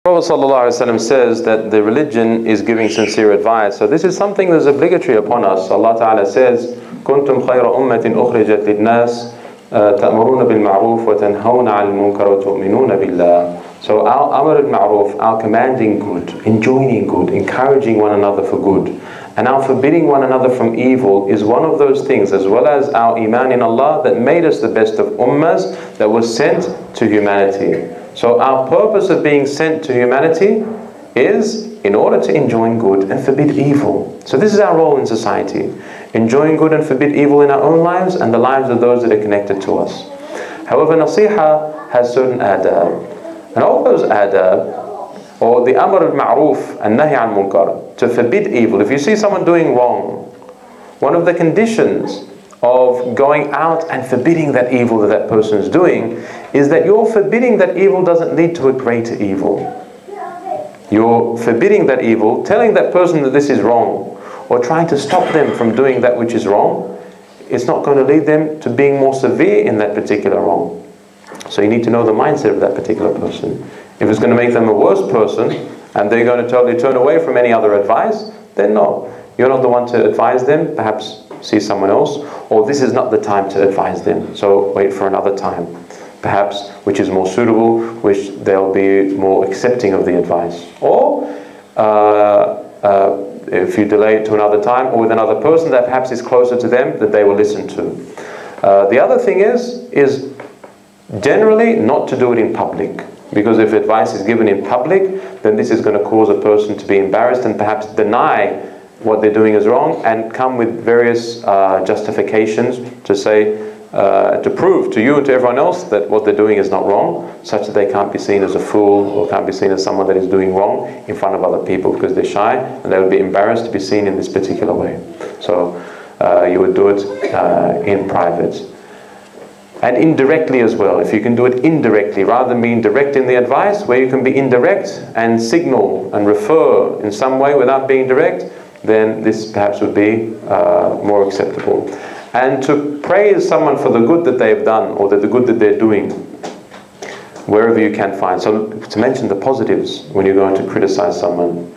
Prophet ﷺ says that the religion is giving sincere advice. So this is something that's obligatory upon us. Allah Ta'ala says, كُنْتُمْ خَيْرَ أُمَّةٍ أُخْرِجَتْ لِلنَّاسِ تَأْمُرُونَ بِالْمَعْرُوفِ وَتَنْهَوْنَ عَنِ الْمُنْكَرِ وَتُؤْمِنُونَ بِاللَّهِ. So our amr al-ma'ruf, our commanding good, enjoining good, encouraging one another for good, and our forbidding one another from evil is one of those things, as well as our iman in Allah, that made us the best of ummahs that was sent to humanity. So our purpose of being sent to humanity is in order to enjoin good and forbid evil. So this is our role in society. Enjoin good and forbid evil in our own lives and the lives of those that are connected to us. However, nasiha has certain adab. And all those adab, or the amr al-ma'ruf and nahi al-munkar, to forbid evil. If you see someone doing wrong, one of the conditions of going out and forbidding that evil that that person is doing is that your forbidding that evil doesn't lead to a greater evil. You're forbidding that evil, telling that person that this is wrong, or trying to stop them from doing that which is wrong. It's not going to lead them to being more severe in that particular wrong. So you need to know the mindset of that particular person. If it's going to make them a worse person, and they're going to totally turn away from any other advice, then no. You're not the one to advise them. Perhaps see someone else, or this is not the time to advise them, so wait for another time, perhaps which is more suitable, which they'll be more accepting of the advice. Or if you delay it to another time, or with another person that perhaps is closer to them, that they will listen to. The other thing is generally not to do it in public, because if advice is given in public, then this is going to cause a person to be embarrassed and perhaps deny what they're doing is wrong, and come with various justifications to say, to prove to you and to everyone else that what they're doing is not wrong, such that they can't be seen as a fool or can't be seen as someone that is doing wrong in front of other people, because they're shy and they would be embarrassed to be seen in this particular way. So you would do it in private. And indirectly as well, if you can do it indirectly, rather than being direct in the advice, where you can be indirect and signal and refer in some way without being direct, then this perhaps would be more acceptable. And to praise someone for the good that they've done, or the good that they're doing, wherever you can find. So to mention the positives when you're going to criticize someone.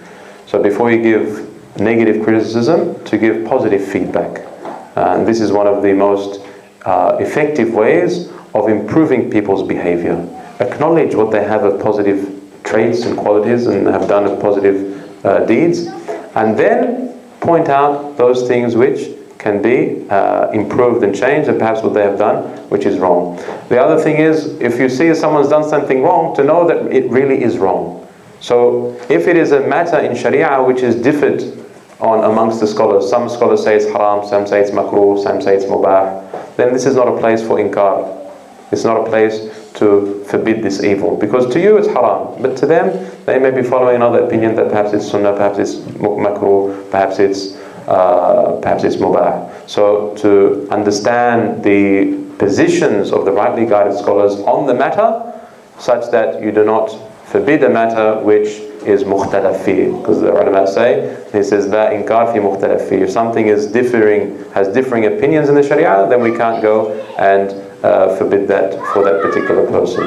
So before you give negative criticism, to give positive feedback. And this is one of the most effective ways of improving people's behavior. Acknowledge what they have of positive traits and qualities and have done of positive deeds, and then point out those things which can be improved and changed, and perhaps what they have done which is wrong. The other thing is, if you see someone's done something wrong, to know that it really is wrong. So if it is a matter in Sharia which is differed on amongst the scholars, some scholars say it's haram, some say it's makruh, some say it's mubah, then this is not a place for inkar. It's not a place to forbid this evil, because to you it's haram, but to them they may be following another opinion that perhaps it's sunnah, perhaps it's makruh, perhaps it's mubah. So to understand the positions of the rightly guided scholars on the matter, such that you do not forbid a matter which is mukhtalaf fi, because the ulama say, he says la inkar fi mukhtalaf fi. If something is has differing opinions in the Sharia, then we can't go and forbid that for that particular person.